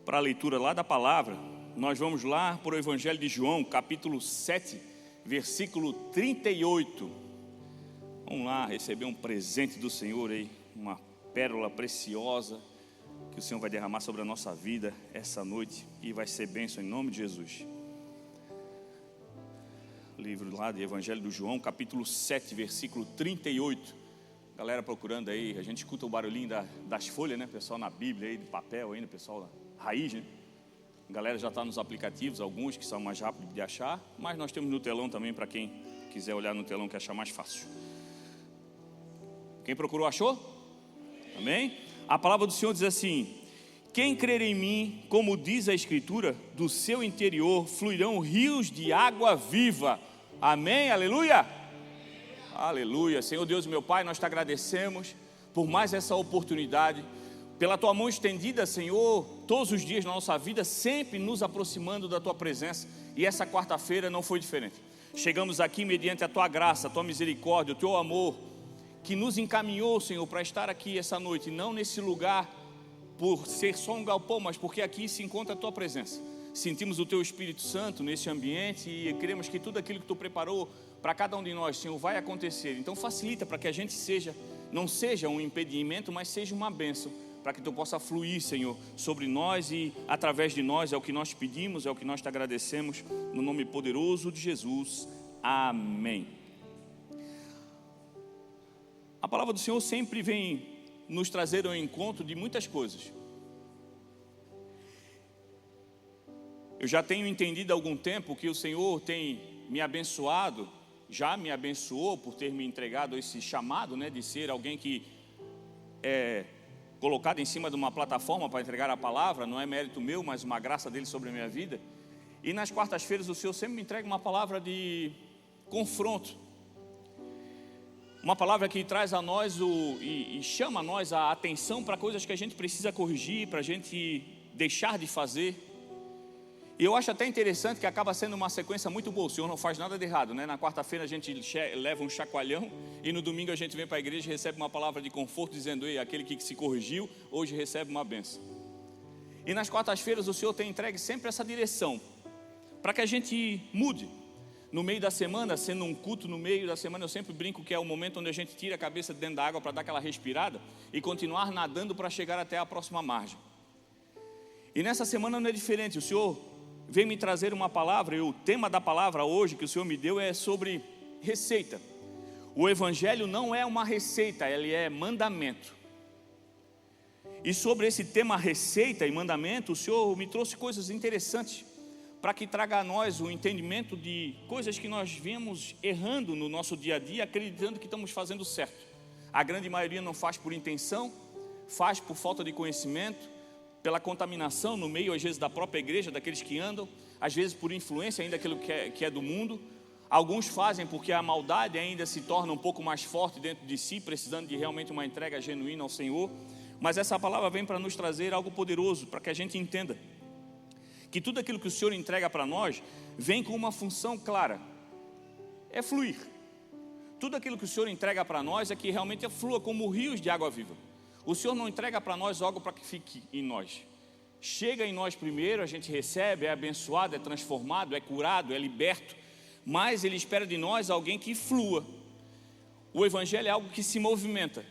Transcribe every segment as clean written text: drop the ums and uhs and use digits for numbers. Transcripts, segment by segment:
para a leitura lá da palavra, nós vamos lá para o Evangelho de João, capítulo 7, versículo 38. Vamos lá receber um presente do Senhor aí, uma pérola preciosa que o Senhor vai derramar sobre a nossa vida essa noite e vai ser bênção em nome de Jesus. Livro lá do Evangelho de João, capítulo 7, versículo 38. Galera procurando aí, a gente escuta o barulhinho das folhas, né? Pessoal na Bíblia aí, de papel ainda, pessoal na raiz, né? A galera já está nos aplicativos, alguns que são mais rápidos de achar, mas nós temos no telão também, para quem quiser olhar no telão que achar mais fácil. Quem procurou, achou? Amém? A palavra do Senhor diz assim: quem crer em mim, como diz a Escritura, do seu interior fluirão rios de água viva. Amém? Aleluia! Aleluia. Senhor Deus, meu Pai, nós te agradecemos por mais essa oportunidade, pela tua mão estendida, Senhor, todos os dias na nossa vida, sempre nos aproximando da tua presença, e essa quarta-feira não foi diferente. Chegamos aqui mediante a tua graça, a tua misericórdia, o teu amor, que nos encaminhou, Senhor, para estar aqui essa noite, não nesse lugar por ser só um galpão, mas porque aqui se encontra a tua presença. Sentimos o teu Espírito Santo nesse ambiente e queremos que tudo aquilo que tu preparou para cada um de nós, Senhor, vai acontecer. Então facilita para que a gente não seja um impedimento, mas seja uma bênção, para que tu possa fluir, Senhor, sobre nós e através de nós. É o que nós pedimos, é o que nós te agradecemos, no nome poderoso de Jesus. Amém. A palavra do Senhor sempre vem nos trazer ao encontro de muitas coisas. Eu já tenho entendido há algum tempo que o Senhor tem me abençoado, já me abençoou por ter me entregado esse chamado, né, de ser alguém que é colocado em cima de uma plataforma para entregar a palavra. Não é mérito meu, mas uma graça dele sobre a minha vida. E nas quartas-feiras o Senhor sempre me entrega uma palavra de confronto, uma palavra que traz a nós e chama a nós a atenção para coisas que a gente precisa corrigir, para a gente deixar de fazer. E eu acho até interessante que acaba sendo uma sequência muito boa. O Senhor não faz nada de errado, né? Na quarta-feira a gente leva um chacoalhão e no domingo a gente vem para a igreja e recebe uma palavra de conforto, dizendo: ei, aquele que se corrigiu, hoje recebe uma bênção. E nas quartas-feiras o Senhor tem entregue sempre essa direção, para que a gente mude. No meio da semana, sendo um culto no meio da semana, eu sempre brinco que é o momento onde a gente tira a cabeça de dentro da água para dar aquela respirada e continuar nadando para chegar até a próxima margem. E nessa semana não é diferente. O Senhor vem me trazer uma palavra, e o tema da palavra hoje que o Senhor me deu é sobre receita. O Evangelho não é uma receita, ele é mandamento. E sobre esse tema receita e mandamento, o Senhor me trouxe coisas interessantes, para que traga a nós o entendimento de coisas que nós vemos errando no nosso dia a dia, acreditando que estamos fazendo certo. A grande maioria não faz por intenção, faz por falta de conhecimento, pela contaminação no meio, às vezes, da própria igreja, daqueles que andam, às vezes por influência ainda daquilo que é do mundo. Alguns fazem porque a maldade ainda se torna um pouco mais forte dentro de si, precisando de realmente uma entrega genuína ao Senhor. Mas essa palavra vem para nos trazer algo poderoso, para que a gente entenda que tudo aquilo que o Senhor entrega para nós vem com uma função clara: é fluir. Tudo aquilo que o Senhor entrega para nós é que realmente flua como rios de água viva. O Senhor não entrega para nós algo para que fique em nós. Chega em nós primeiro, a gente recebe, é abençoado, é transformado, é curado, é liberto. Mas Ele espera de nós alguém que flua. O Evangelho é algo que se movimenta.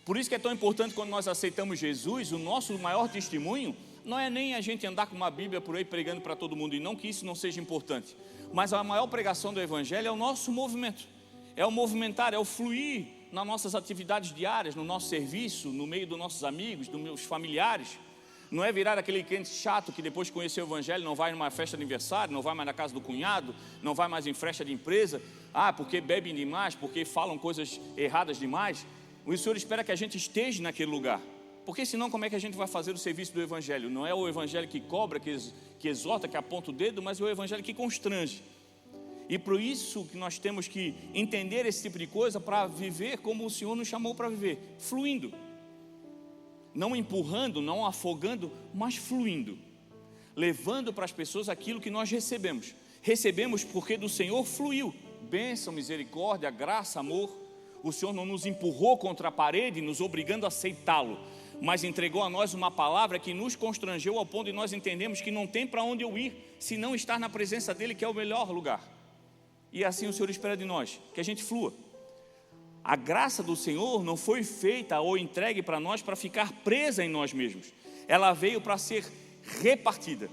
Por isso que é tão importante quando nós aceitamos Jesus, o nosso maior testemunho não é nem a gente andar com uma Bíblia por aí pregando para todo mundo, e não que isso não seja importante. Mas a maior pregação do Evangelho é o nosso movimento. É o movimentar, é o fluir nas nossas atividades diárias, no nosso serviço, no meio dos nossos amigos, dos meus familiares. Não é virar aquele crente chato que depois de conhecer o Evangelho não vai numa festa de aniversário, não vai mais na casa do cunhado, não vai mais em festa de empresa, porque bebem demais, porque falam coisas erradas demais. O Senhor espera que a gente esteja naquele lugar, porque senão como é que a gente vai fazer o serviço do Evangelho? Não é o Evangelho que cobra, que exorta, que aponta o dedo, mas é o Evangelho que constrange. E por isso que nós temos que entender esse tipo de coisa para viver como o Senhor nos chamou para viver, fluindo. Não empurrando, não afogando, mas fluindo. Levando para as pessoas aquilo que nós recebemos. Recebemos porque do Senhor fluiu bênção, misericórdia, graça, amor. O Senhor não nos empurrou contra a parede, nos obrigando a aceitá-lo, mas entregou a nós uma palavra que nos constrangeu ao ponto de nós entendemos que não tem para onde eu ir, se não estar na presença dEle, que é o melhor lugar. E assim o Senhor espera de nós, que a gente flua. A graça do Senhor não foi feita ou entregue para nós para ficar presa em nós mesmos. Ela veio para ser repartida.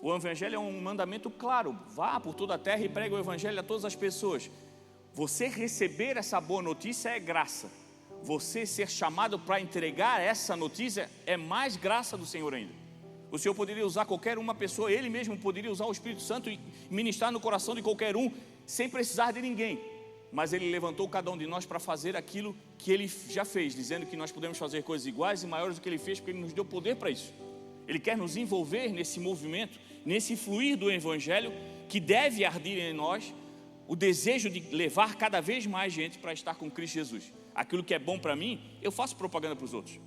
O Evangelho é um mandamento claro: vá por toda a terra e pregue o Evangelho a todas as pessoas. Você receber essa boa notícia é graça. Você ser chamado para entregar essa notícia é mais graça do Senhor ainda. O Senhor poderia usar qualquer uma pessoa, Ele mesmo poderia usar o Espírito Santo e ministrar no coração de qualquer um, sem precisar de ninguém. Mas Ele levantou cada um de nós para fazer aquilo que Ele já fez, dizendo que nós podemos fazer coisas iguais e maiores do que Ele fez, porque Ele nos deu poder para isso. Ele quer nos envolver nesse movimento, nesse fluir do Evangelho, que deve arder em nós o desejo de levar cada vez mais gente para estar com Cristo Jesus. Aquilo que é bom para mim, eu faço propaganda para os outros,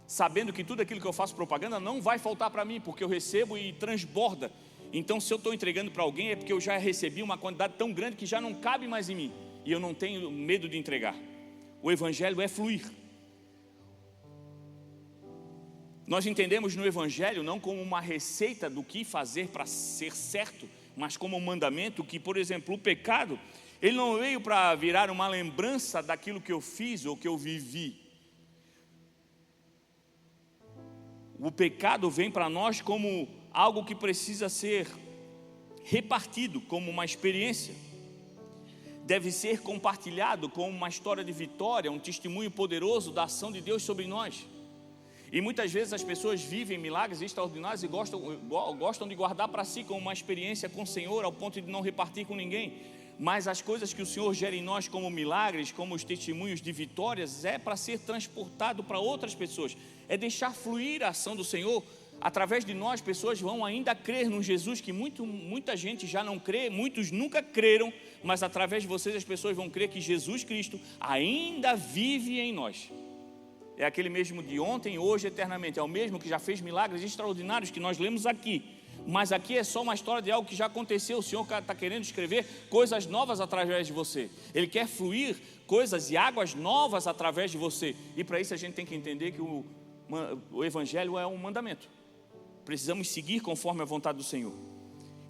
sabendo que tudo aquilo que eu faço propaganda não vai faltar para mim, porque eu recebo e transborda. Então, se eu estou entregando para alguém, é porque eu já recebi uma quantidade tão grande que já não cabe mais em mim, e eu não tenho medo de entregar. O Evangelho é fluir. Nós entendemos no Evangelho não como uma receita do que fazer para ser certo, mas como um mandamento que, por exemplo, o pecado, ele não veio para virar uma lembrança daquilo que eu fiz ou que eu vivi. O pecado vem para nós como algo que precisa ser repartido, como uma experiência. Deve ser compartilhado como uma história de vitória, um testemunho poderoso da ação de Deus sobre nós. E muitas vezes as pessoas vivem milagres extraordinários e gostam de guardar para si como uma experiência com o Senhor, ao ponto de não repartir com ninguém. Mas as coisas que o Senhor gera em nós como milagres, como os testemunhos de vitórias, é para ser transportado para outras pessoas. É deixar fluir a ação do Senhor. Através de nós, pessoas vão ainda crer no Jesus que muita gente já não crê, muitos nunca creram, mas através de vocês as pessoas vão crer que Jesus Cristo ainda vive em nós. É aquele mesmo de ontem, hoje, eternamente. É o mesmo que já fez milagres extraordinários que nós lemos aqui. Mas aqui é só uma história de algo que já aconteceu. O Senhor está querendo escrever coisas novas através de você. Ele quer fluir coisas e águas novas através de você. E para isso a gente tem que entender que o Evangelho é um mandamento. Precisamos seguir conforme a vontade do Senhor.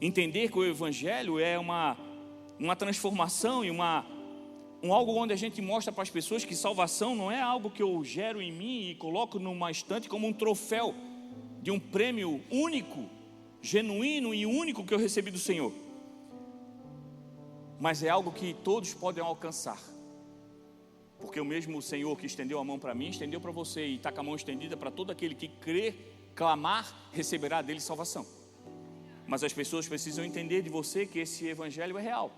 Entender que o Evangelho é uma transformação e algo onde a gente mostra para as pessoas que salvação não é algo que eu gero em mim e coloco numa estante como um troféu de um prêmio único, genuíno e único que eu recebi do Senhor. Mas é algo que todos podem alcançar. Porque o mesmo Senhor que estendeu a mão para mim, estendeu para você e está com a mão estendida para todo aquele que crer, clamar, receberá dele salvação. Mas as pessoas precisam entender de você que esse Evangelho é real.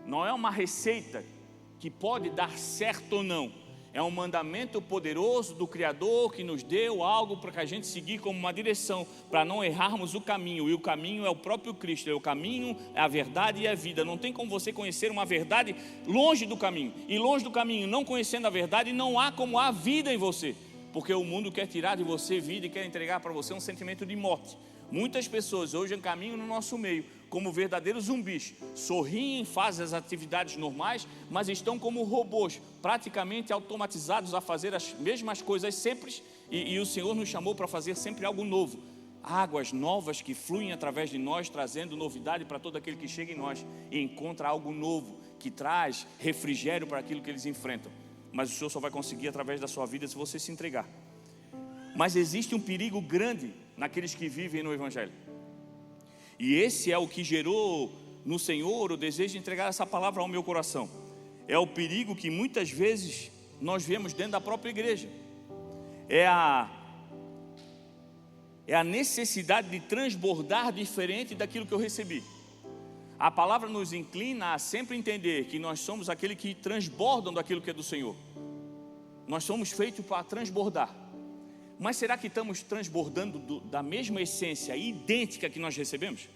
Não é uma receita que pode dar certo ou não. É um mandamento poderoso do Criador que nos deu algo para que a gente seguir como uma direção, para não errarmos o caminho. E o caminho é o próprio Cristo. O caminho é a verdade e a vida. Não tem como você conhecer uma verdade longe do caminho. E longe do caminho, não conhecendo a verdade, não há como há vida em você. Porque o mundo quer tirar de você vida e quer entregar para você um sentimento de morte. Muitas pessoas hoje caminham no nosso meio como verdadeiros zumbis, sorriem, fazem as atividades normais, mas estão como robôs, praticamente automatizados a fazer as mesmas coisas sempre, e o Senhor nos chamou para fazer sempre algo novo. Águas novas que fluem através de nós, trazendo novidade para todo aquele que chega em nós e encontra algo novo, que traz refrigério para aquilo que eles enfrentam. Mas o Senhor só vai conseguir através da sua vida se você se entregar. Mas existe um perigo grande naqueles que vivem no Evangelho. E esse é o que gerou no Senhor o desejo de entregar essa palavra ao meu coração. É o perigo que muitas vezes nós vemos dentro da própria igreja. É a necessidade de transbordar diferente daquilo que eu recebi. A palavra nos inclina a sempre entender que nós somos aquele que transbordam daquilo que é do Senhor. Nós somos feitos para transbordar. Mas será que estamos transbordando da mesma essência idêntica que nós recebemos?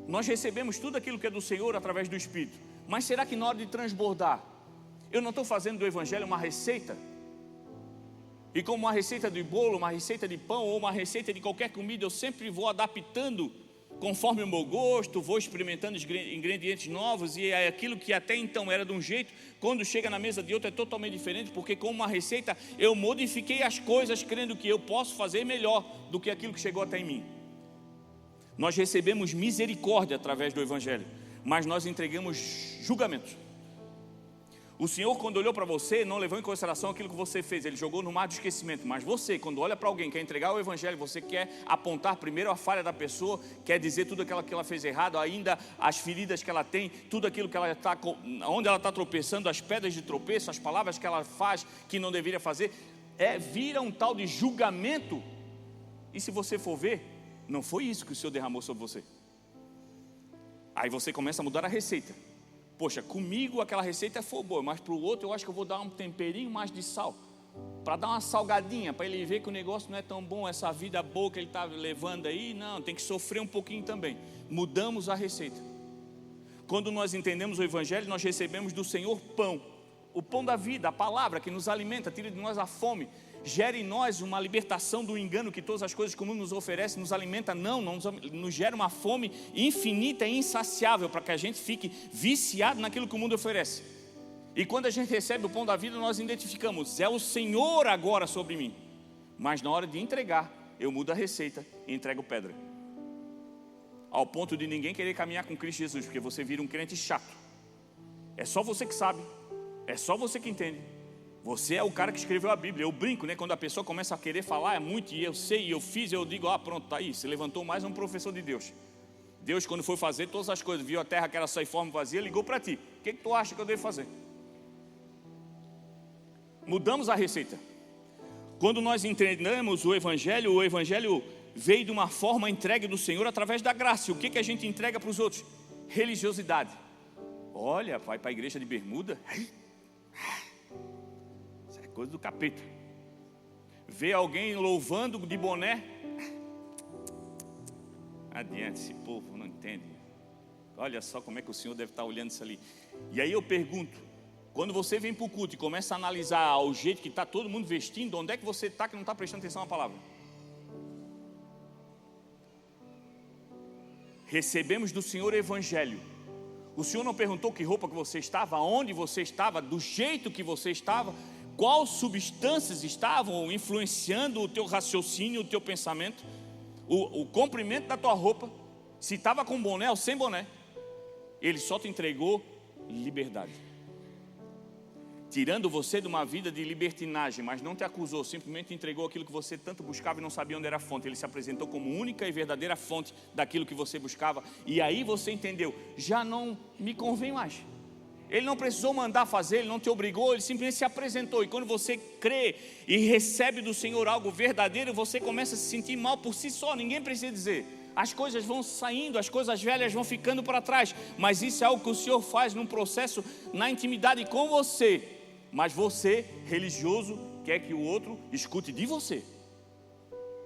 Nós recebemos tudo aquilo que é do Senhor através do Espírito. Mas será que na hora de transbordar, eu não estou fazendo do Evangelho uma receita? E como uma receita de bolo, uma receita de pão ou uma receita de qualquer comida, eu sempre vou adaptando conforme o meu gosto, vou experimentando ingredientes novos, e aquilo que até então era de um jeito, quando chega na mesa de outro é totalmente diferente, porque com uma receita eu modifiquei as coisas, crendo que eu posso fazer melhor do que aquilo que chegou até em mim. Nós recebemos misericórdia através do Evangelho, mas nós entregamos julgamento. O Senhor, quando olhou para você, não levou em consideração aquilo que você fez, Ele jogou no mar do esquecimento. Mas você, quando olha para alguém, quer entregar o Evangelho, você quer apontar primeiro a falha da pessoa, quer dizer tudo aquilo que ela fez errado, ainda as feridas que ela tem, tudo aquilo que ela está, onde ela está tropeçando, as pedras de tropeço, as palavras que ela faz que não deveria fazer, vira um tal de julgamento. E se você for ver, não foi isso que o Senhor derramou sobre você. Aí você começa a mudar a receita. Poxa, comigo aquela receita foi boa, mas para o outro eu acho que eu vou dar um temperinho mais de sal, para dar uma salgadinha, para ele ver que o negócio não é tão bom, essa vida boa que ele está levando aí, não, tem que sofrer um pouquinho também. Mudamos a receita. Quando nós entendemos o Evangelho, nós recebemos do Senhor pão, o pão da vida, a palavra que nos alimenta, tira de nós a fome, gera em nós uma libertação do engano que todas as coisas que o mundo nos oferece, nos alimenta, não nos gera uma fome infinita e insaciável, para que a gente fique viciado naquilo que o mundo oferece. E quando a gente recebe o pão da vida, nós identificamos, é o Senhor agora sobre mim. Mas na hora de entregar, eu mudo a receita e entrego pedra, ao ponto de ninguém querer caminhar com Cristo Jesus, porque você vira um crente chato. É só você que sabe, é só você que entende. Você é o cara que escreveu a Bíblia. Eu brinco, né? Quando a pessoa começa a querer falar, é muito, e eu sei, e eu fiz, eu digo, pronto, tá aí, se levantou mais um professor de Deus. Deus, quando foi fazer todas as coisas, viu a terra que era só em forma vazia, ligou para ti. O que tu acha que eu devo fazer? Mudamos a receita. Quando nós entendemos o Evangelho veio de uma forma entregue do Senhor através da graça. E o que a gente entrega para os outros? Religiosidade. Olha, vai para a igreja de bermuda, coisa do capeta. Vê alguém louvando de boné, adiante, esse povo não entende. Olha só como é que o Senhor deve estar olhando isso ali. E aí eu pergunto, quando você vem para o culto e começa a analisar o jeito que está todo mundo vestindo, onde é que você está que não está prestando atenção à palavra? Recebemos do Senhor o Evangelho. O Senhor não perguntou que roupa que você estava, onde você estava, do jeito que você estava, quais substâncias estavam influenciando o teu raciocínio, o teu pensamento, o comprimento da tua roupa, se estava com boné ou sem boné. Ele só te entregou liberdade, tirando você de uma vida de libertinagem, mas não te acusou, simplesmente entregou aquilo que você tanto buscava e não sabia onde era a fonte. Ele se apresentou como única e verdadeira fonte daquilo que você buscava, e aí você entendeu, já não me convém mais. Ele não precisou mandar fazer, Ele não te obrigou, Ele simplesmente se apresentou. E quando você crê e recebe do Senhor algo verdadeiro, você começa a se sentir mal por si só, ninguém precisa dizer. As coisas vão saindo, as coisas velhas vão ficando para trás. Mas isso é algo que o Senhor faz num processo, na intimidade com você. Mas você, religioso, quer que o outro escute de você.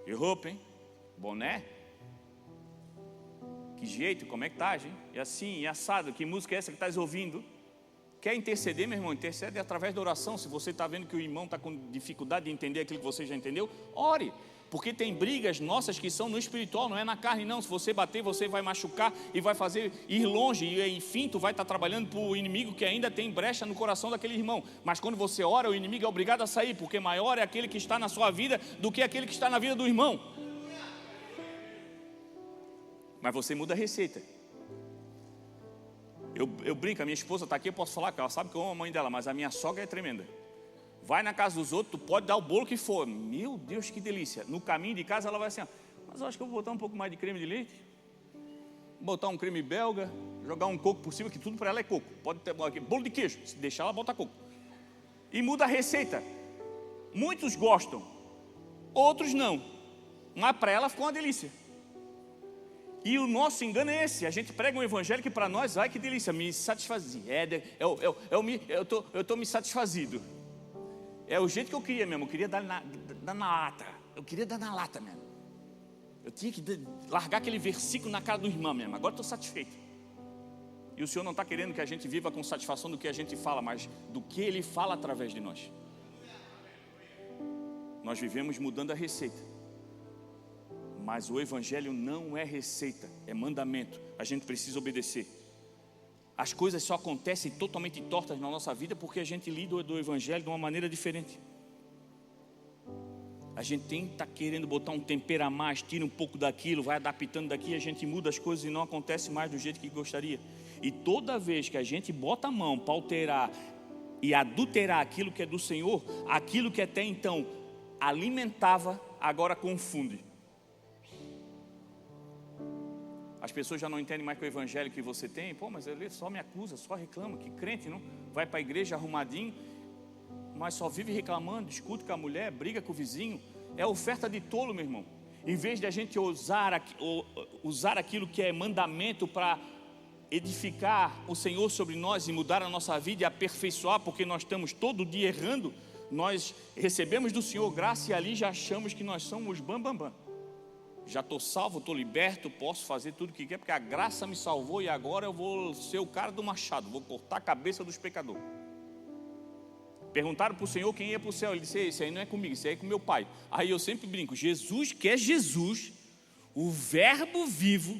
E roupa, hein? Boné? Que jeito, como é que tá, gente? E assim, e assado, que música é essa que estás ouvindo? Quer interceder, meu irmão? Intercede através da oração. Se você está vendo que o irmão está com dificuldade de entender aquilo que você já entendeu, ore. Porque tem brigas nossas que são no espiritual, não é na carne não. Se você bater, você vai machucar e vai fazer ir longe. E enfim, tu vai estar trabalhando para o inimigo que ainda tem brecha no coração daquele irmão. Mas quando você ora, o inimigo é obrigado a sair, porque maior é aquele que está na sua vida do que aquele que está na vida do irmão. Mas você muda a receita. Eu brinco, a minha esposa está aqui, eu posso falar que ela sabe que eu amo a mãe dela, mas a minha sogra é tremenda. Vai na casa dos outros, tu pode dar o bolo que for. Meu Deus, que delícia. No caminho de casa ela vai assim, mas eu acho que eu vou botar um pouco mais de creme de leite, botar um creme belga, jogar um coco por cima, que tudo para ela é coco. Pode ter aqui, bolo de queijo, se deixar ela bota coco. E muda a receita. Muitos gostam, outros não, mas para ela ficou uma delícia. E o nosso engano é esse, a gente prega um evangelho que para nós, ai que delícia, me satisfazia, eu estou me satisfazido. É o jeito que eu queria mesmo, eu queria dar na lata, mesmo. Eu tinha que largar aquele versículo na cara do irmão mesmo, agora estou satisfeito. E o Senhor não está querendo que a gente viva com satisfação do que a gente fala, mas do que Ele fala através de nós. Nós vivemos mudando a receita. Mas o evangelho não é receita, é mandamento. A gente precisa obedecer. As coisas só acontecem totalmente tortas na nossa vida porque a gente lida do evangelho de uma maneira diferente. A gente tenta querendo botar um tempero a mais, tira um pouco daquilo, vai adaptando daqui, a gente muda as coisas e não acontece mais do jeito que gostaria. E toda vez que a gente bota a mão para alterar e adulterar aquilo que é do Senhor, aquilo que até então alimentava, agora confunde. As pessoas já não entendem mais que o evangelho que você tem. Pô, mas ele só me acusa, só reclama. Que crente, não? Vai para a igreja arrumadinho, mas só vive reclamando, discute com a mulher, briga com o vizinho. É oferta de tolo, meu irmão. Em vez de a gente usar aquilo que é mandamento para edificar o Senhor sobre nós e mudar a nossa vida e aperfeiçoar, porque nós estamos todo dia errando, nós recebemos do Senhor graça e ali já achamos que nós somos bam. Já estou salvo, estou liberto, posso fazer tudo o que quer, porque a graça me salvou e agora eu vou ser o cara do machado, vou cortar a cabeça dos pecadores. Perguntaram para o Senhor quem ia para o céu. Ele disse: esse aí não é comigo, esse aí é com meu pai. Aí eu sempre brinco: Jesus, que é Jesus, o verbo vivo,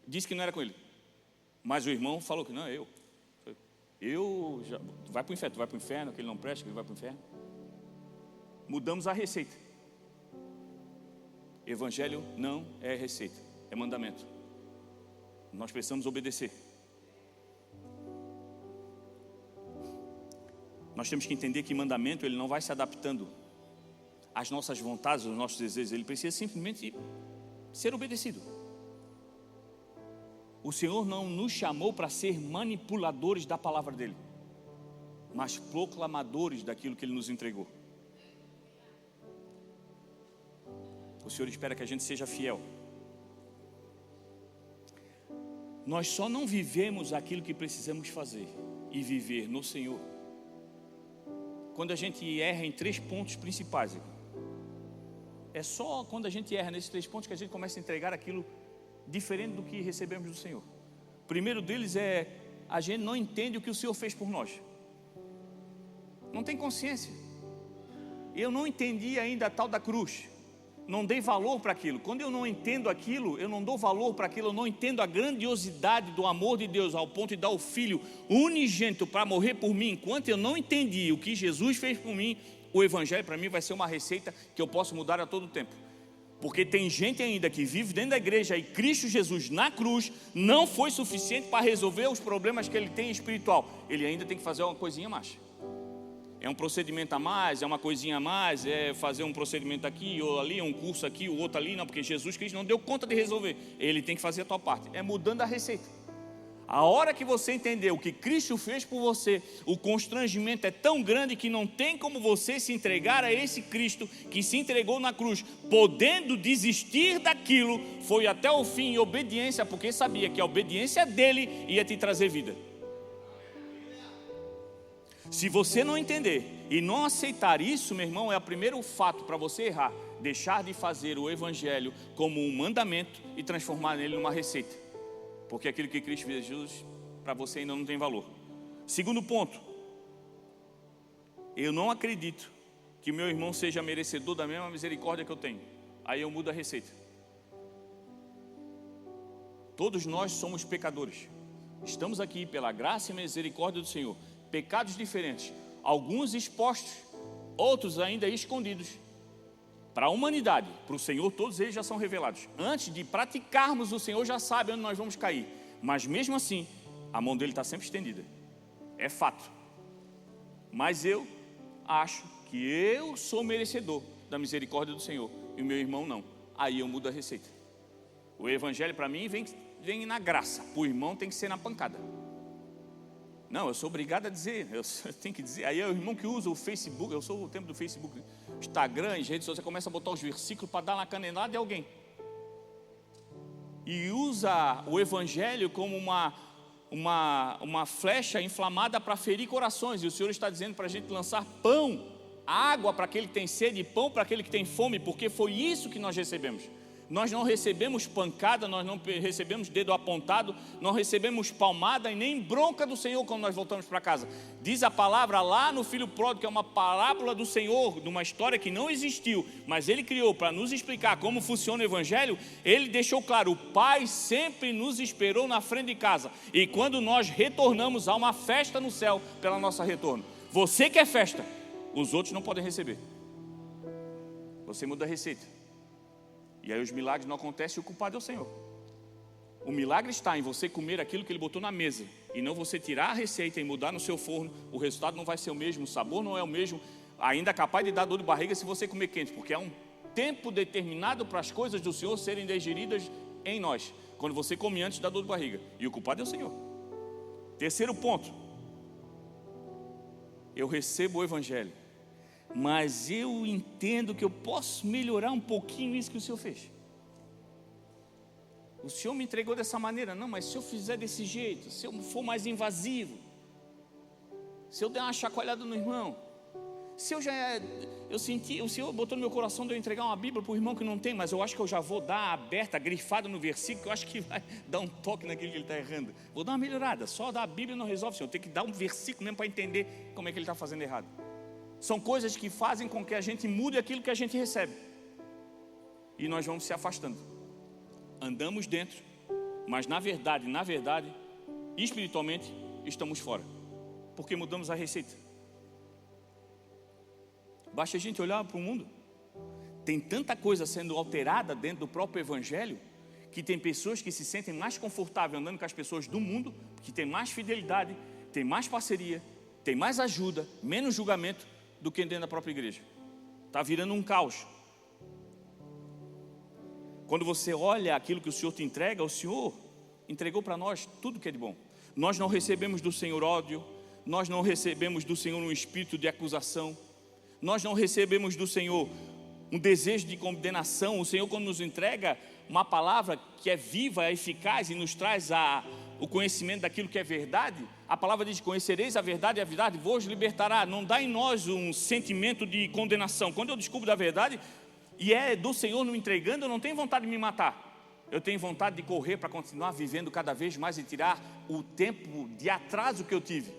disse que não era com ele. Mas o irmão falou que não, vai para o inferno, tu vai para o inferno, que ele não presta, que ele vai para o inferno. Mudamos a receita. Evangelho não é receita, é mandamento. Nós precisamos obedecer. Nós temos que entender que mandamento, ele não vai se adaptando às nossas vontades, aos nossos desejos. Ele precisa simplesmente ser obedecido. O Senhor não nos chamou para ser manipuladores da palavra dele, mas proclamadores daquilo que ele nos entregou. O Senhor espera que a gente seja fiel. Nós só não vivemos aquilo que precisamos fazer e viver no Senhor quando a gente erra em 3 pontos principais. É só quando a gente erra nesses 3 pontos que a gente começa a entregar aquilo diferente do que recebemos do Senhor. O primeiro deles é: a gente não entende o que o Senhor fez por nós. Não tem consciência. Eu não entendi ainda a tal da cruz. Não dei valor para aquilo. Quando eu não entendo aquilo, eu não dou valor para aquilo, eu não entendo a grandiosidade do amor de Deus ao ponto de dar o Filho unigênito para morrer por mim. Enquanto eu não entendi o que Jesus fez por mim, o Evangelho para mim vai ser uma receita que eu posso mudar a todo tempo. Porque tem gente ainda que vive dentro da igreja e Cristo Jesus na cruz não foi suficiente para resolver os problemas que ele tem espiritual. Ele ainda tem que fazer uma coisinha a mais. É um procedimento a mais, é uma coisinha a mais, é fazer um procedimento aqui ou ali, um curso aqui, o outro ali. Não, porque Jesus Cristo não deu conta de resolver. Ele tem que fazer a tua parte. É mudando a receita. A hora que você entender o que Cristo fez por você, o constrangimento é tão grande que não tem como você se entregar a esse Cristo que se entregou na cruz, podendo desistir daquilo, foi até o fim em obediência, porque sabia que a obediência dele ia te trazer vida. Se você não entender e não aceitar isso, meu irmão, é o primeiro fato para você errar: deixar de fazer o Evangelho como um mandamento e transformar nele numa receita. Porque aquilo que Cristo fez Jesus, para você ainda não tem valor. Segundo ponto: eu não acredito que meu irmão seja merecedor da mesma misericórdia que eu tenho. Aí eu mudo a receita. Todos nós somos pecadores. Estamos aqui pela graça e misericórdia do Senhor. Pecados diferentes, alguns expostos, outros ainda escondidos. Para a humanidade, para o Senhor, todos eles já são revelados. Antes de praticarmos, o Senhor já sabe onde nós vamos cair. Mas mesmo assim, a mão dele está sempre estendida. É fato. Mas eu acho que eu sou merecedor da misericórdia do Senhor e o meu irmão não. Aí eu mudo a receita. O Evangelho para mim vem na graça. Para o irmão tem que ser na pancada. Não, eu sou obrigado a dizer, eu tenho que dizer. Aí é o irmão que usa o Facebook, eu sou o tempo do Facebook, Instagram, as redes sociais, você começa a botar os versículos para dar na canelada de alguém. E usa o Evangelho como uma flecha inflamada para ferir corações. E o Senhor está dizendo para a gente lançar pão, água para aquele que tem sede e pão para aquele que tem fome, porque foi isso que nós recebemos. Nós não recebemos pancada, nós não recebemos dedo apontado, não recebemos palmada e nem bronca do Senhor quando nós voltamos para casa. Diz a palavra lá no Filho Pródigo, que é uma parábola do Senhor, de uma história que não existiu, mas Ele criou para nos explicar como funciona o Evangelho. Ele deixou claro, o Pai sempre nos esperou na frente de casa, e quando nós retornamos, há uma festa no céu pela nossa retorno. Você quer festa, os outros não podem receber. Você muda a receita. E aí os milagres não acontecem e o culpado é o Senhor. O milagre está em você comer aquilo que Ele botou na mesa, e não você tirar a receita e mudar no seu forno. O resultado não vai ser o mesmo, o sabor não é o mesmo, ainda é capaz de dar dor de barriga se você comer quente, porque é um tempo determinado para as coisas do Senhor serem digeridas em nós. Quando você come antes, dá dor de barriga, e o culpado é o Senhor. Terceiro ponto, eu recebo o Evangelho, mas eu entendo que eu posso melhorar um pouquinho isso que o Senhor fez. O Senhor me entregou dessa maneira, não, mas se eu fizer desse jeito, se eu for mais invasivo, se eu der uma chacoalhada no irmão, se eu senti, o Senhor botou no meu coração de eu entregar uma Bíblia para o irmão que não tem, mas eu acho que eu já vou dar aberta, grifada no versículo, que eu acho que vai dar um toque naquele que ele está errando. Vou dar uma melhorada, só dar a Bíblia não resolve, Senhor, tem que dar um versículo mesmo para entender como é que ele está fazendo errado. São coisas que fazem com que a gente mude aquilo que a gente recebe, e nós vamos se afastando. Andamos dentro, mas na verdade, espiritualmente, estamos fora, porque mudamos a receita. Basta a gente olhar para o mundo, tem tanta coisa sendo alterada dentro do próprio Evangelho, que tem pessoas que se sentem mais confortáveis andando com as pessoas do mundo, que tem mais fidelidade, tem mais parceria, tem mais ajuda, menos julgamento, do que dentro da própria igreja. Está virando um caos. Quando você olha aquilo que o Senhor te entrega, o Senhor entregou para nós tudo que é de bom. Nós não recebemos do Senhor ódio, nós não recebemos do Senhor um espírito de acusação, nós não recebemos do Senhor um desejo de condenação. O Senhor, quando nos entrega uma palavra que é viva, é eficaz e nos traz o conhecimento daquilo que é verdade, a palavra diz: conhecereis a verdade e a verdade vos libertará. Não dá em nós um sentimento de condenação. Quando eu descubro da verdade e é do Senhor me entregando, eu não tenho vontade de me matar, eu tenho vontade de correr para continuar vivendo cada vez mais e tirar o tempo de atraso que eu tive.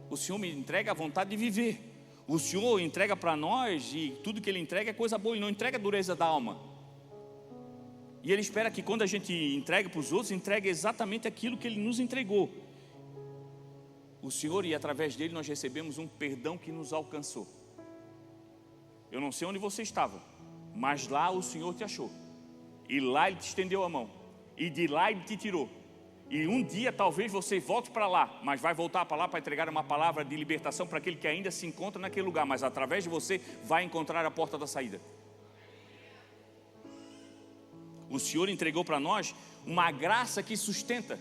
O Senhor me entrega a vontade de viver. O Senhor entrega para nós, e tudo que Ele entrega é coisa boa, Ele não entrega a dureza da alma. E Ele espera que quando a gente entrega para os outros, entregue exatamente aquilo que Ele nos entregou. O Senhor, e através dele nós recebemos um perdão que nos alcançou. Eu não sei onde você estava, mas lá o Senhor te achou, e lá Ele te estendeu a mão, e de lá Ele te tirou. E um dia talvez você volte para lá, mas vai voltar para lá para entregar uma palavra de libertação para aquele que ainda se encontra naquele lugar, mas através de você vai encontrar a porta da saída. O Senhor entregou para nós uma graça que sustenta.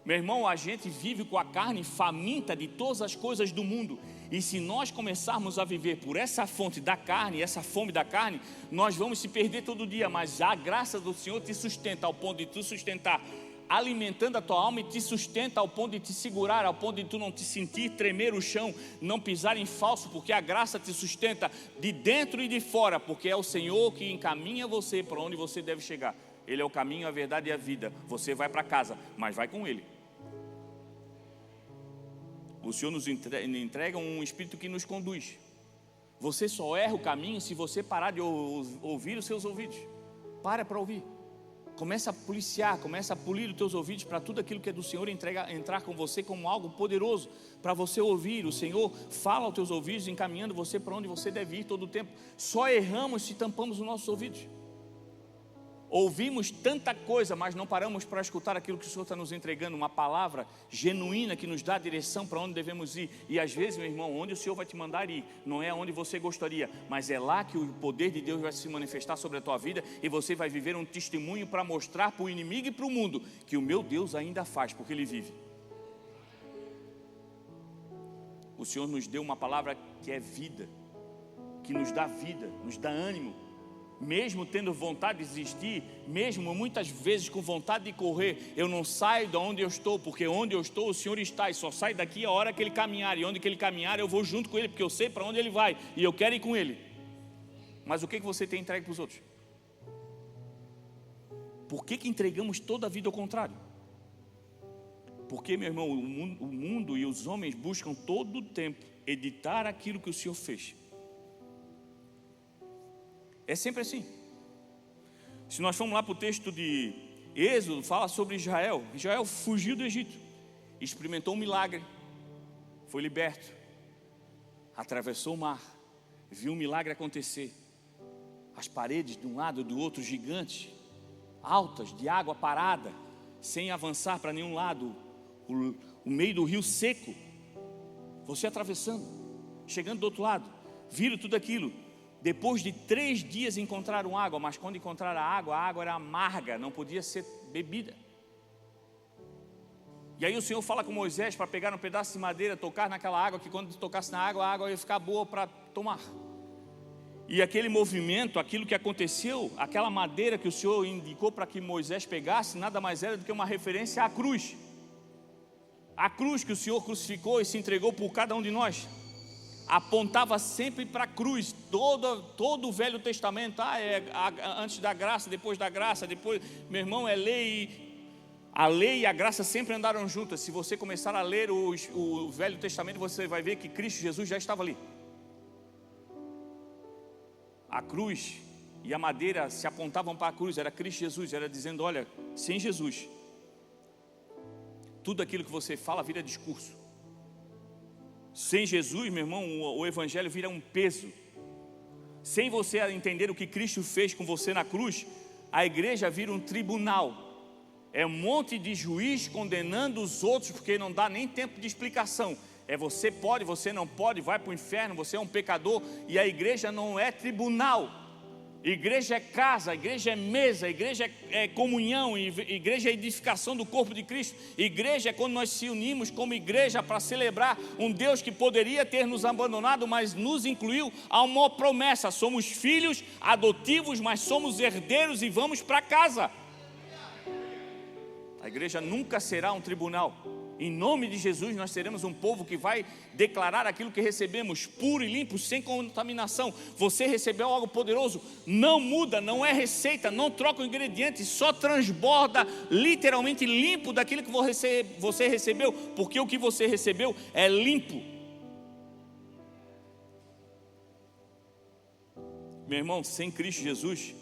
Meu irmão, a gente vive com a carne faminta de todas as coisas do mundo, e se nós começarmos a viver por essa fonte da carne, essa fome da carne, nós vamos se perder todo dia. Mas a graça do Senhor te sustenta ao ponto de tu sustentar, alimentando a tua alma, e te sustenta ao ponto de te segurar, ao ponto de tu não te sentir tremer o chão, não pisar em falso, porque a graça te sustenta de dentro e de fora, porque é o Senhor que encaminha você para onde você deve chegar. Ele é o caminho, a verdade e a vida. Você vai para casa, mas vai com Ele. O Senhor nos entrega um Espírito que nos conduz. Você só erra o caminho se você parar de ouvir os seus ouvidos. Para ouvir. Começa a policiar, começa a polir os teus ouvidos para tudo aquilo que é do Senhor entrar com você como algo poderoso para você ouvir. O Senhor fala aos teus ouvidos, encaminhando você para onde você deve ir todo o tempo. Só erramos se tampamos os nossos ouvidos. Ouvimos tanta coisa, mas não paramos para escutar aquilo que o Senhor está nos entregando, uma palavra genuína que nos dá a direção para onde devemos ir. E às vezes, meu irmão, onde o Senhor vai te mandar ir, não é onde você gostaria, mas é lá que o poder de Deus vai se manifestar sobre a tua vida, e você vai viver um testemunho para mostrar para o inimigo e para o mundo que o meu Deus ainda faz, porque Ele vive. O Senhor nos deu uma palavra que é vida, que nos dá vida, nos dá ânimo. Mesmo tendo vontade de desistir, mesmo muitas vezes com vontade de correr, eu não saio de onde eu estou, porque onde eu estou o Senhor está, e só sai daqui a hora que Ele caminhar, e onde que Ele caminhar eu vou junto com Ele, porque eu sei para onde Ele vai, e eu quero ir com Ele. Mas o que você tem entregue para os outros? Por que entregamos toda a vida ao contrário? Porque, meu irmão, o mundo e os homens buscam todo o tempo editar aquilo que o Senhor fez. É sempre assim. Se nós formos lá para o texto de Êxodo, fala sobre Israel. Israel fugiu do Egito, experimentou um milagre, foi liberto, atravessou o mar, viu um milagre acontecer. As paredes de um lado e do outro gigantes, altas, de água parada, sem avançar para nenhum lado, o meio do rio seco, você atravessando, chegando do outro lado, viram tudo aquilo. Depois de 3 dias encontraram água, mas quando encontraram a água era amarga, não podia ser bebida. E aí o Senhor fala com Moisés para pegar um pedaço de madeira, tocar naquela água, que quando tocasse na água, a água ia ficar boa para tomar. E aquele movimento, aquilo que aconteceu, aquela madeira que o Senhor indicou para que Moisés pegasse, nada mais era do que uma referência à cruz. A cruz que o Senhor crucificou e se entregou por cada um de nós, apontava sempre para a cruz. Todo o Velho Testamento, antes da graça, depois da graça, depois, meu irmão, é lei. A lei e a graça sempre andaram juntas. Se você começar a ler o Velho Testamento, você vai ver que Cristo Jesus já estava ali. A cruz e a madeira se apontavam para a cruz, era Cristo Jesus, era dizendo, olha, sem Jesus, tudo aquilo que você fala vira discurso. Sem Jesus, meu irmão, o evangelho vira um peso. Sem você entender o que Cristo fez com você na cruz, a igreja vira um tribunal. É um monte de juiz condenando os outros, porque não dá nem tempo de explicação. É você pode, você não pode, vai para o inferno, você é um pecador. E a igreja não é tribunal. Igreja é casa, igreja é mesa, igreja é comunhão, igreja é edificação do corpo de Cristo. Igreja é quando nós se unimos como igreja para celebrar um Deus que poderia ter nos abandonado, mas nos incluiu a uma promessa. Somos filhos adotivos, mas somos herdeiros e vamos para casa. A igreja nunca será um tribunal. Em nome de Jesus nós seremos um povo que vai declarar aquilo que recebemos, puro e limpo, sem contaminação. Você recebeu algo poderoso, não muda, não é receita, não troca o ingrediente, só transborda literalmente limpo daquilo que você recebeu, porque o que você recebeu é limpo. Meu irmão, sem Cristo Jesus,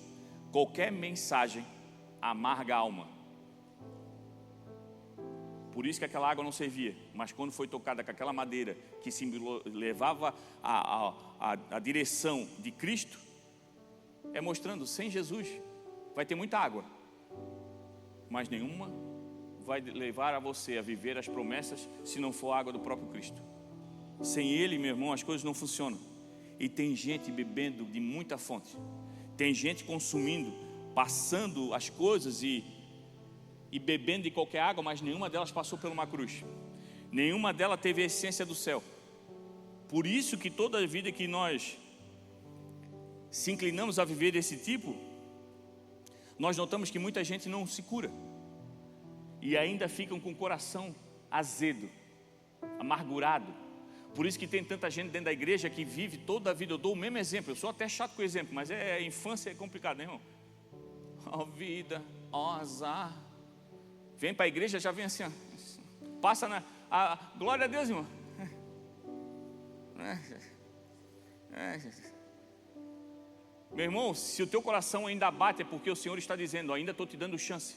qualquer mensagem amarga a alma. Por isso que aquela água não servia, mas quando foi tocada com aquela madeira que levava a direção de Cristo, é mostrando, sem Jesus vai ter muita água, mas nenhuma vai levar a você a viver as promessas se não for a água do próprio Cristo. Sem Ele, meu irmão, as coisas não funcionam. E tem gente bebendo de muita fonte, tem gente consumindo, passando as coisas e bebendo de qualquer água, mas nenhuma delas passou por uma cruz, nenhuma delas teve a essência do céu. Por isso que toda a vida que nós se inclinamos a viver desse tipo, nós notamos que muita gente não se cura, e ainda ficam com o coração azedo, amargurado. Por isso que tem tanta gente dentro da igreja que vive toda a vida. Eu dou o mesmo exemplo, eu sou até chato com o exemplo, mas a infância é complicado, né, irmão? Ó vida, ó azar. Vem para a igreja, já vem assim, ó, passa glória a Deus, irmão. Meu irmão, se o teu coração ainda bate, é porque o Senhor está dizendo, ainda estou te dando chance.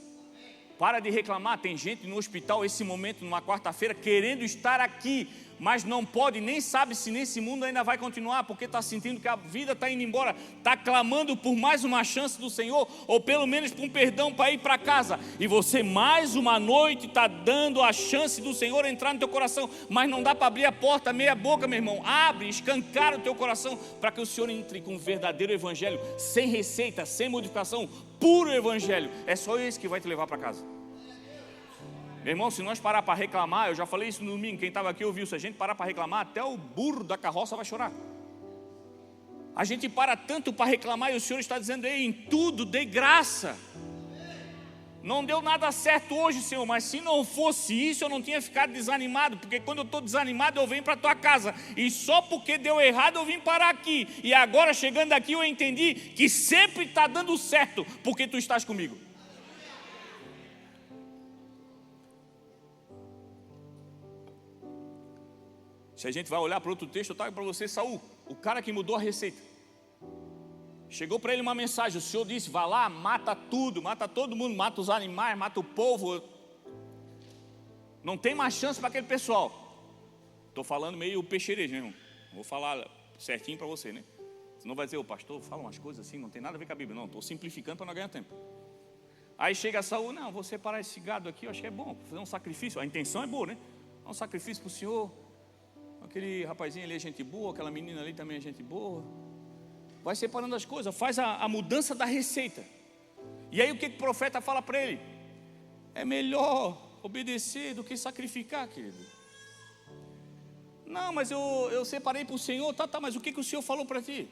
Para de reclamar. Tem gente no hospital esse momento, numa quarta-feira, querendo estar aqui, mas não pode, nem sabe se nesse mundo ainda vai continuar, porque está sentindo que a vida está indo embora, está clamando por mais uma chance do Senhor, ou pelo menos por um perdão para ir para casa. E você mais uma noite está dando a chance do Senhor entrar no teu coração, mas não dá para abrir a porta meia boca, meu irmão. Abre, escancara o teu coração para que o Senhor entre com um verdadeiro evangelho, sem receita, sem modificação, puro evangelho. É só esse que vai te levar para casa. Meu irmão, se nós parar para reclamar, eu já falei isso no domingo, quem estava aqui ouviu, se a gente parar para reclamar, até o burro da carroça vai chorar. A gente para tanto para reclamar e o Senhor está dizendo, ei, em tudo dê graça. Não deu nada certo hoje, Senhor, mas se não fosse isso, eu não tinha ficado desanimado, porque quando eu estou desanimado, eu venho para a tua casa, e só porque deu errado, eu vim parar aqui, e agora chegando aqui, eu entendi que sempre está dando certo, porque tu estás comigo. Se a gente vai olhar para outro texto, eu trago para você Saul, o cara que mudou a receita. Chegou para ele uma mensagem, o Senhor disse, vá lá, mata tudo, mata todo mundo, mata os animais, mata o povo. Não tem mais chance para aquele pessoal. Estou falando meio peixeirejo, né, irmão? Vou falar certinho para você, né? Senão vai dizer, o pastor fala umas coisas assim, não tem nada a ver com a Bíblia. Não, estou simplificando para não ganhar tempo. Aí chega Saul, não, vou separar esse gado aqui, eu acho que é bom, fazer um sacrifício. A intenção é boa, né? Um sacrifício para o Senhor. Aquele rapazinho ali é gente boa, aquela menina ali também é gente boa. Vai separando as coisas, faz a mudança da receita. E aí o que o profeta fala para ele? É melhor obedecer do que sacrificar, querido. Não, mas eu separei para o Senhor, tá, mas o que o Senhor falou para ti?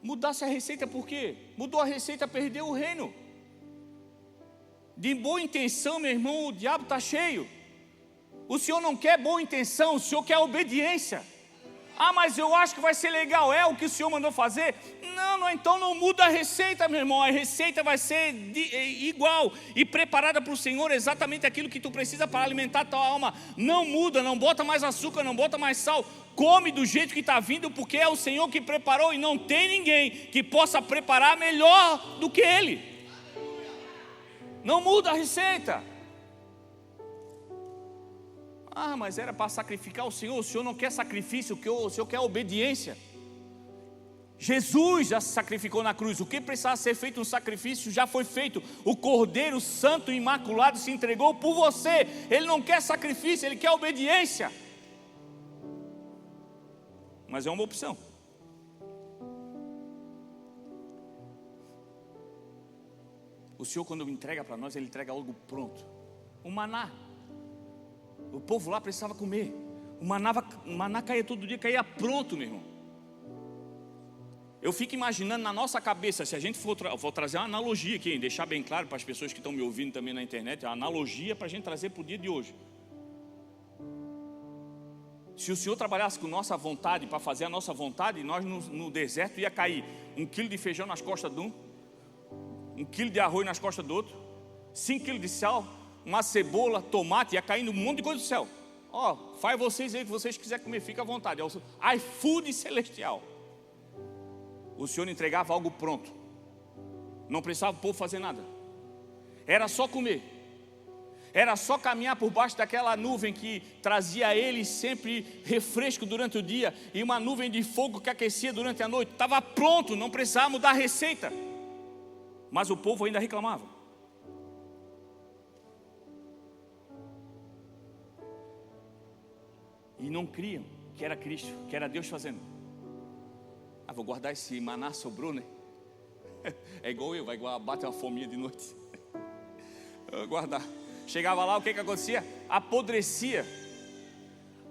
Mudasse a receita por quê? Mudou a receita, perdeu o reino. De boa intenção, meu irmão, o diabo está cheio. O Senhor não quer boa intenção, o Senhor quer obediência. Ah, mas eu acho que vai ser legal, é o que o Senhor mandou fazer? Não, então não muda a receita, meu irmão. A receita vai ser igual e preparada para o Senhor, exatamente aquilo que tu precisa para alimentar a tua alma. Não muda, não bota mais açúcar, não bota mais sal. Come do jeito que está vindo, porque é o Senhor que preparou e não tem ninguém que possa preparar melhor do que Ele. Não muda a receita. Ah, mas era para sacrificar o Senhor não quer sacrifício, o Senhor quer obediência. Jesus já se sacrificou na cruz, o que precisava ser feito um sacrifício já foi feito. O Cordeiro Santo e Imaculado se entregou por você. Ele não quer sacrifício, Ele quer obediência. Mas é uma opção. O Senhor, quando entrega para nós, Ele entrega algo pronto. O maná. O povo lá precisava comer. O maná caía todo dia, caía pronto, meu irmão. Eu fico imaginando na nossa cabeça, se a gente for trazer uma analogia aqui, deixar bem claro para as pessoas que estão me ouvindo também na internet, é uma analogia para a gente trazer para o dia de hoje. Se o Senhor trabalhasse com nossa vontade, para fazer a nossa vontade, nós no deserto ia cair 1 quilo de feijão nas costas de um 1 quilo de arroz nas costas do outro, 5 quilos de sal, uma cebola, tomate, ia caindo um monte de coisa do céu. Faz vocês aí, que vocês quiserem comer, fica à vontade. É o iFood celestial. O Senhor entregava algo pronto. Não precisava o povo fazer nada. Era só comer. Era só caminhar por baixo daquela nuvem que trazia a eles sempre refresco durante o dia, e uma nuvem de fogo que aquecia durante a noite. Estava pronto, não precisava mudar a receita. Mas o povo ainda reclamava. E não criam que era Cristo, que era Deus fazendo. Vou guardar esse maná, sobrou, né? É igual eu, vai bater uma fominha de noite. Eu vou guardar. Chegava lá, o que acontecia? Apodrecia.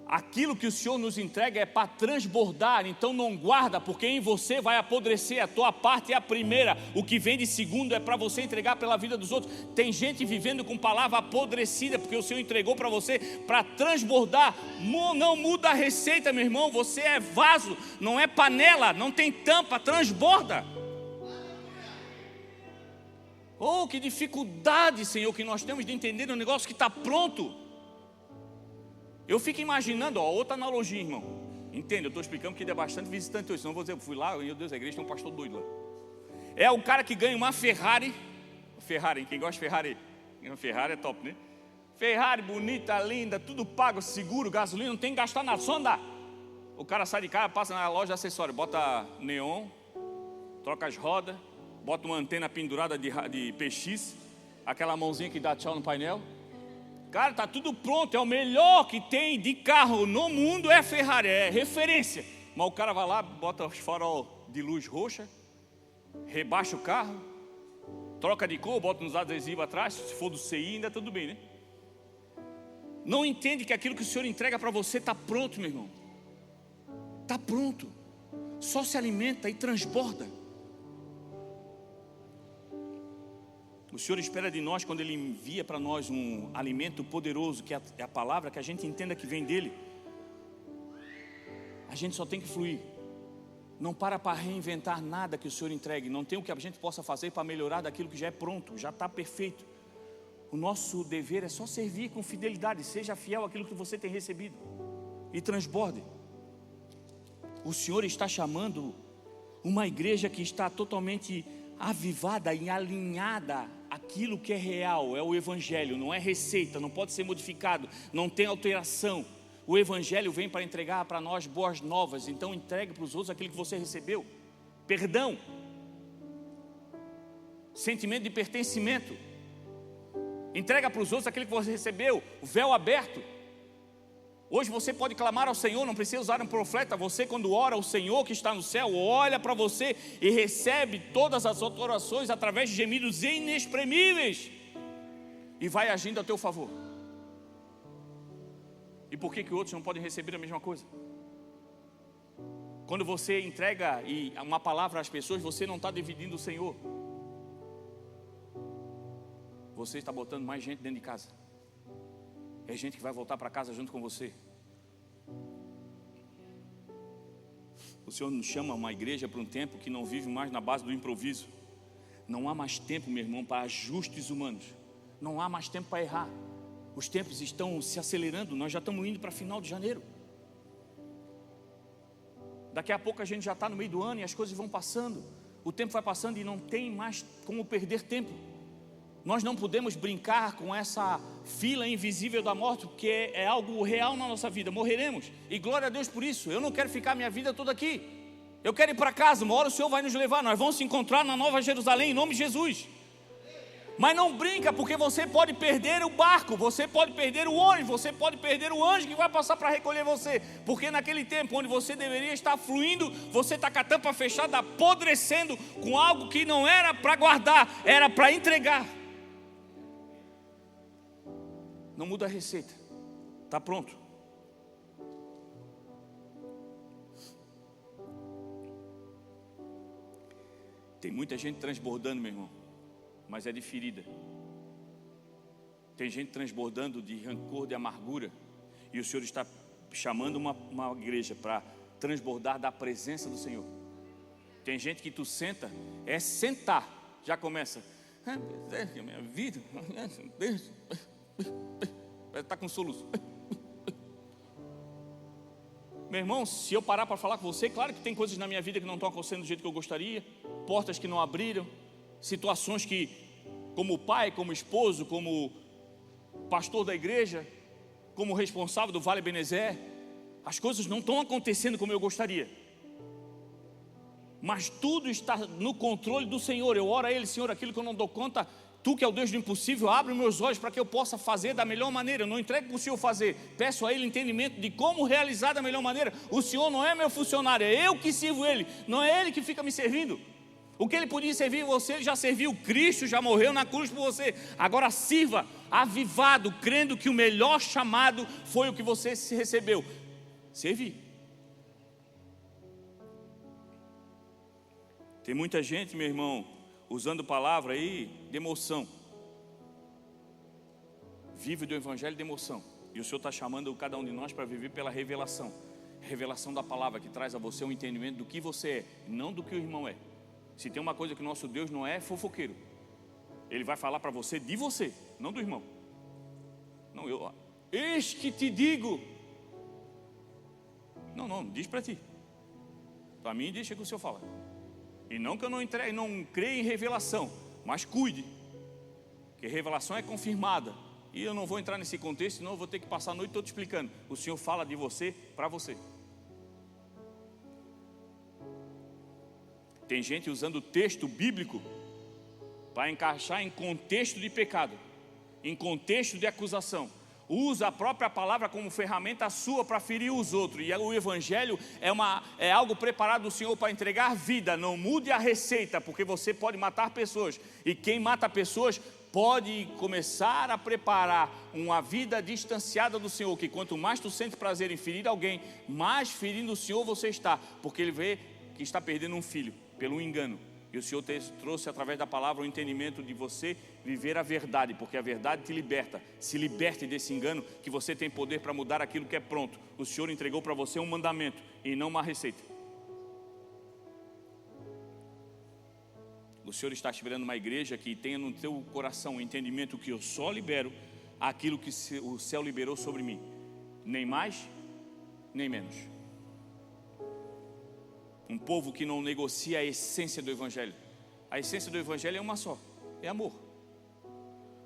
Aquilo que o Senhor nos entrega é para transbordar. Então não guarda, porque em você vai apodrecer. A tua parte é a primeira. O que vem de segundo é para você entregar pela vida dos outros. Tem gente vivendo com palavra apodrecida, porque o Senhor entregou para você para transbordar. Não muda a receita, meu irmão. Você é vaso, não é panela, não tem tampa, transborda. Oh, que dificuldade, Senhor, que nós temos de entender um negócio que está pronto. Eu fico imaginando, outra analogia, irmão. Entende? Eu estou explicando porque tem bastante visitante hoje. Senão eu vou dizer, fui lá, meu Deus, a igreja tem um pastor doido lá. É o cara que ganha uma Ferrari. Ferrari, quem gosta de Ferrari? Uma Ferrari é top, né? Ferrari, bonita, linda, tudo pago, seguro, gasolina, não tem que gastar nada, só andar. O cara sai de casa, passa na loja de acessório, bota neon, troca as rodas, bota uma antena pendurada de PX, aquela mãozinha que dá tchau no painel. Cara, tá tudo pronto, é o melhor que tem de carro no mundo, é a Ferrari, é referência. Mas o cara vai lá, bota os farol de luz roxa, rebaixa o carro, troca de cor, bota uns adesivos atrás, se for do CI ainda tudo bem, né? Não entende que aquilo que o Senhor entrega para você está pronto, meu irmão. Está pronto. Só se alimenta e transborda. O Senhor espera de nós, quando Ele envia para nós um alimento poderoso, que é a palavra, que a gente entenda que vem dEle. A gente só tem que fluir. Não para reinventar nada que o Senhor entregue. Não tem o que a gente possa fazer para melhorar daquilo que já é pronto, já está perfeito. O nosso dever é só servir com fidelidade. Seja fiel àquilo que você tem recebido. e transborde. O Senhor está chamando uma igreja que está totalmente avivada e alinhada àquilo que é real, é o Evangelho, não é receita, não pode ser modificado, não tem alteração. O Evangelho vem para entregar para nós boas novas, então entregue para os outros aquilo que você recebeu: perdão, sentimento de pertencimento. Entrega para os outros aquilo que você recebeu, o véu aberto. Hoje você pode clamar ao Senhor, não precisa usar um profeta. Você, quando ora, o Senhor que está no céu olha para você e recebe todas as orações através de gemidos inexprimíveis e vai agindo a teu favor. E por que outros não podem receber a mesma coisa? Quando você entrega uma palavra às pessoas, você não está dividindo o Senhor. Você está botando mais gente dentro de casa. É gente que vai voltar para casa junto com você. O Senhor nos chama a uma igreja para um tempo que não vive mais na base do improviso. Não há mais tempo, meu irmão, para ajustes humanos. Não há mais tempo para errar. Os tempos estão se acelerando. Nós já estamos indo para final de janeiro. Daqui a pouco a gente já está no meio do ano e as coisas vão passando. O tempo vai passando e não tem mais como perder tempo. Nós não podemos brincar com essa fila invisível da morte, porque é algo real na nossa vida. Morreremos, e glória a Deus por isso. Eu não quero ficar minha vida toda aqui. Eu quero ir para casa, uma hora o Senhor vai nos levar. Nós vamos se encontrar na Nova Jerusalém, em nome de Jesus. Mas não brinca, porque você pode perder o barco, você pode perder o ônibus, você pode perder o anjo que vai passar para recolher você. Porque naquele tempo onde você deveria estar fluindo, você está com a tampa fechada, apodrecendo com algo que não era para guardar, era para entregar. Não muda a receita, está pronto. Tem muita gente transbordando, meu irmão, mas é de ferida. Tem gente transbordando de rancor, de amargura, e o Senhor está chamando uma igreja para transbordar da presença do Senhor. Tem gente que tu senta, é sentar, já começa, minha vida, está com soluço. Meu irmão, se eu parar para falar com você, claro que tem coisas na minha vida que não estão acontecendo do jeito que eu gostaria, portas que não abriram, situações que, como pai, como esposo, como pastor da igreja, como responsável do Vale Benezé, as coisas não estão acontecendo como eu gostaria, mas tudo está no controle do Senhor. Eu oro a Ele: Senhor, aquilo que eu não dou conta, Tu que é o Deus do impossível, abre meus olhos para que eu possa fazer da melhor maneira. Eu não entrego para o Senhor fazer, peço a Ele entendimento de como realizar da melhor maneira. O Senhor não é meu funcionário, é eu que sirvo Ele, não é Ele que fica me servindo. O que Ele podia servir você, Ele já serviu. Cristo já morreu na cruz por você. Agora sirva avivado, crendo que o melhor chamado foi o que você recebeu: servir. Tem muita gente, meu irmão, usando palavra aí de emoção, vive do evangelho de emoção. E o Senhor está chamando cada um de nós para viver pela revelação. Revelação da palavra, que traz a você um entendimento do que você é, não do que o irmão é. Se tem uma coisa que o nosso Deus não é fofoqueiro, Ele vai falar para você de você, não do irmão. Não, eis que te digo. Não, diz para ti. Para mim, deixa que o Senhor fala. E não que eu não creia em revelação, mas cuide, que revelação é confirmada. E eu não vou entrar nesse contexto, senão eu vou ter que passar a noite toda explicando. O Senhor fala de você para você. Tem gente usando o texto bíblico para encaixar em contexto de pecado, em contexto de acusação. Usa a própria palavra como ferramenta sua para ferir os outros. E o evangelho é algo preparado do Senhor para entregar vida. Não mude a receita, porque você pode matar pessoas. E quem mata pessoas pode começar a preparar uma vida distanciada do Senhor. Que quanto mais tu sente prazer em ferir alguém, mais ferindo o Senhor você está. Porque Ele vê que está perdendo um filho pelo engano. E o Senhor trouxe através da palavra o entendimento de você viver a verdade, porque a verdade te liberta. Se liberte desse engano, que você tem poder para mudar aquilo que é pronto. O Senhor entregou para você um mandamento e não uma receita. O Senhor está esperando uma igreja que tenha no teu coração o entendimento que eu só libero aquilo que o céu liberou sobre mim. Nem mais, nem menos. Um povo que não negocia a essência do Evangelho. A essência do Evangelho é uma só, é amor.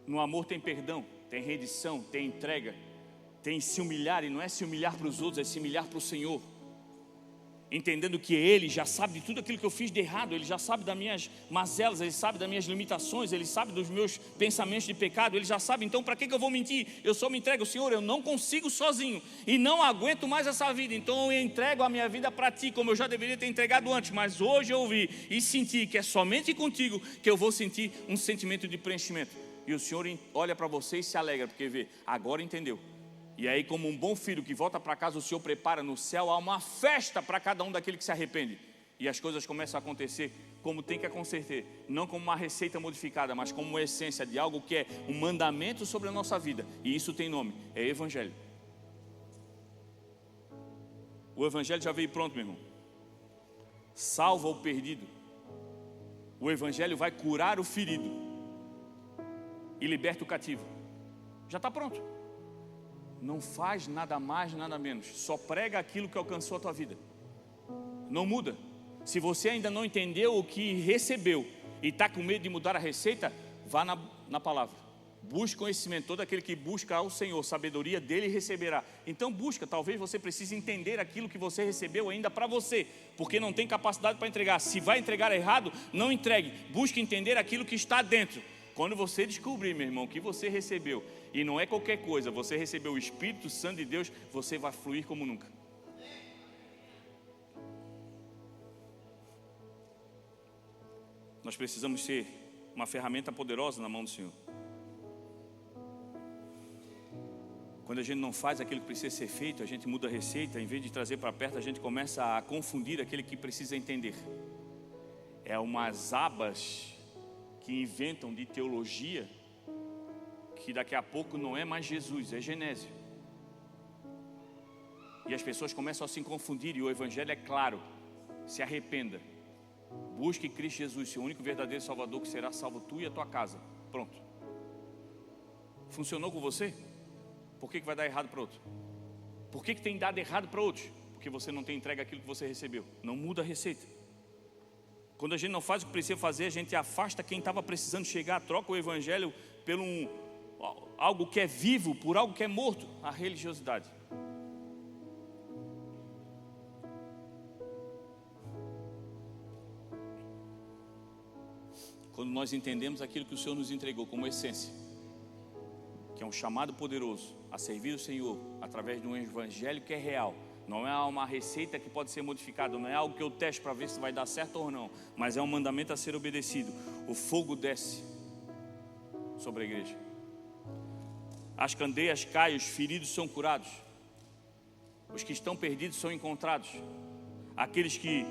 No amor tem perdão, tem rendição, tem entrega, tem se humilhar, e não é se humilhar para os outros, é se humilhar para o Senhor. Entendendo que Ele já sabe de tudo aquilo que eu fiz de errado, Ele já sabe das minhas mazelas, Ele sabe das minhas limitações, Ele sabe dos meus pensamentos de pecado, Ele já sabe. Então para que eu vou mentir? Eu só me entrego, Senhor, eu não consigo sozinho e não aguento mais essa vida, então eu entrego a minha vida para Ti, como eu já deveria ter entregado antes. Mas hoje eu ouvi e senti que é somente contigo que eu vou sentir um sentimento de preenchimento. E o Senhor olha para você e se alegra, porque vê, agora entendeu. E aí, como um bom filho que volta para casa, o Senhor prepara no céu, há uma festa para cada um daquele que se arrepende. E as coisas começam a acontecer como tem que acontecer, não como uma receita modificada, mas como uma essência de algo que é um mandamento sobre a nossa vida. E isso tem nome, é Evangelho. O Evangelho já veio pronto, meu irmão. Salva o perdido. O Evangelho vai curar o ferido e liberta o cativo. Já está pronto. Não faz nada mais, nada menos. Só prega aquilo que alcançou a tua vida. Não muda. Se você ainda não entendeu o que recebeu e está com medo de mudar a receita, vá na palavra. Busque conhecimento. Todo aquele que busca ao Senhor, sabedoria dele receberá. Então busca. Talvez você precise entender aquilo que você recebeu ainda para você, porque não tem capacidade para entregar. Se vai entregar errado, não entregue. Busque entender aquilo que está dentro. Quando você descobrir, meu irmão, que você recebeu, e não é qualquer coisa, você recebeu o Espírito Santo de Deus, você vai fluir como nunca. Nós precisamos ser uma ferramenta poderosa na mão do Senhor. Quando a gente não faz aquilo que precisa ser feito, a gente muda a receita, em vez de trazer para perto, a gente começa a confundir aquele que precisa entender. É umas abas que inventam de teologia, que daqui a pouco não é mais Jesus, é Genésio. E as pessoas começam a se confundir, e o Evangelho é claro: se arrependa, busque Cristo Jesus, seu único verdadeiro Salvador, que será salvo tu e a tua casa. Pronto. Funcionou com você? Por que vai dar errado para outro? Por que tem dado errado para outros? Porque você não tem entregue aquilo que você recebeu. Não muda a receita. Quando a gente não faz o que precisa fazer, a gente afasta quem estava precisando chegar, troca o Evangelho por algo que é vivo, por algo que é morto, a religiosidade. Quando nós entendemos aquilo que o Senhor nos entregou como essência, que é um chamado poderoso a servir o Senhor através de um Evangelho que é real. Não é uma receita que pode ser modificada, não é algo que eu testo para ver se vai dar certo ou não, mas é um mandamento a ser obedecido. O fogo desce sobre a igreja. As candeias caem, os feridos são curados. Os que estão perdidos são encontrados. Aqueles que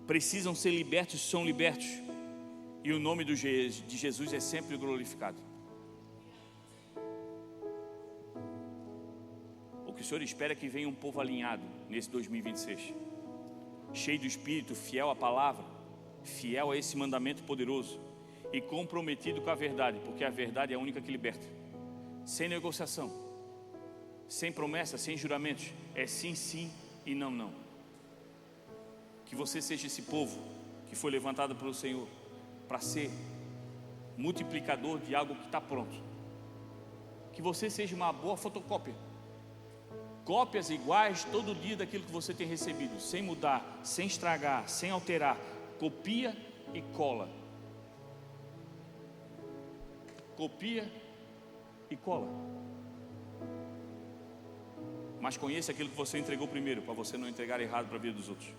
precisam ser libertos são libertos. E o nome de Jesus é sempre glorificado. O que o Senhor espera é que venha um povo alinhado nesse 2026, cheio do Espírito, fiel à palavra, fiel a esse mandamento poderoso e comprometido com a verdade, porque a verdade é a única que liberta. Sem negociação, sem promessa, sem juramentos, é sim, sim e não, não. Que você seja esse povo que foi levantado pelo Senhor para ser multiplicador de algo que está pronto. Que você seja uma boa fotocópia, cópias iguais todo dia daquilo que você tem recebido, sem mudar, sem estragar, sem alterar. Copia e cola. Copia e cola. Mas conheça aquilo que você entregou primeiro, para você não entregar errado para a vida dos outros.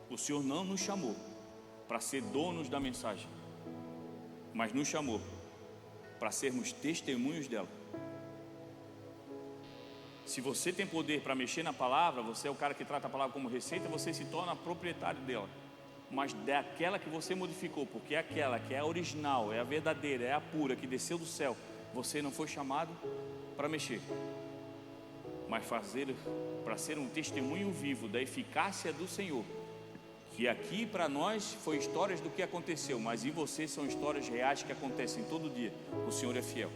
O Senhor não nos chamou para ser donos da mensagem, mas nos chamou para sermos testemunhos dela. Se você tem poder para mexer na palavra, você é o cara que trata a palavra como receita, você se torna proprietário dela. Mas daquela que você modificou, porque é aquela que é a original, é a verdadeira, é a pura, que desceu do céu, você não foi chamado para mexer, mas para ser um testemunho vivo da eficácia do Senhor. Que aqui para nós foi histórias do que aconteceu, mas em você são histórias reais que acontecem todo dia. O Senhor é fiel.